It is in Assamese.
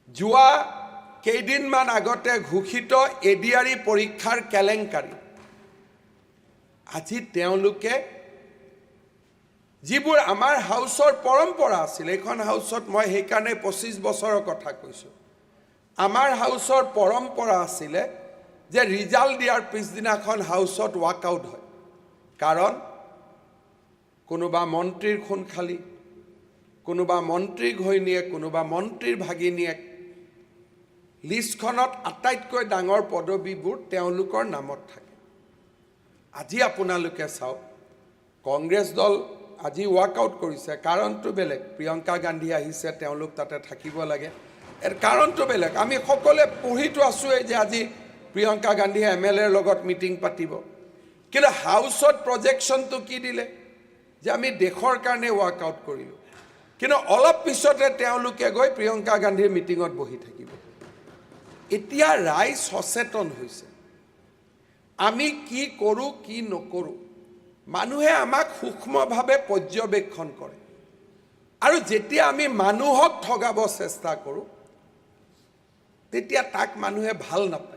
যোৱা কেইদিনমান আগতে ঘোষিত এডিআৰই পৰীক্ষাৰ কেলেংকাৰী আজি তেওঁলোকে যিবোৰ আমাৰ হাউচৰ পৰম্পৰা আছিল, এইখন হাউচত মই সেইকাৰণে 25 বছৰৰ কথা কৈছোঁ, আমাৰ হাউচৰ পৰম্পৰা আছিলে যে ৰিজাল্ট দিয়াৰ পিছদিনাখন হাউচত ৱাকআউট হয়। কাৰণ কোনোবা মন্ত্ৰীৰ খুন খালী, কোনোবা মন্ত্ৰীৰ ঘৈণীয়েক, কোনোবা মন্ত্ৰীৰ ভাগিনীয়েক, লিষ্টখনত আটাইতকৈ ডাঙৰ পদবীবোৰ তেওঁলোকৰ নামত থাকে। আজি আপোনালোকে চাওক, কংগ্ৰেছ দল আজি ৱাকআউট কৰিছে, কাৰণটো বেলেগ। প্ৰিয়ংকা গান্ধী আহিছে, তেওঁলোক তাতে থাকিব লাগে, এৰ কাৰণটো বেলেগ। আমি সকলোৱে পঢ়িতো আছোঁৱেই যে আজি প্ৰিয়ংকা গান্ধীয়ে MLAৰ লগত মিটিং পাতিব, কিন্তু হাউচত প্ৰজেকশ্যনটো কি দিলে যে আমি দেশৰ কাৰণে ৱাকআউট কৰিলোঁ, কিন্তু অলপ পিছতে তেওঁলোকে গৈ প্ৰিয়ংকা গান্ধীৰ মিটিঙত বহি থাকিব। এতিয়া ৰাইজ সচেতন হৈছে, আমি কি কৰোঁ কি নকৰোঁ মানুহে আমাক সূক্ষ্মভাৱে পৰ্যবেক্ষণ কৰে, আৰু যেতিয়া আমি মানুহক ঠগাব চেষ্টা কৰোঁ তেতিয়া তাক মানুহে ভাল নাপায়।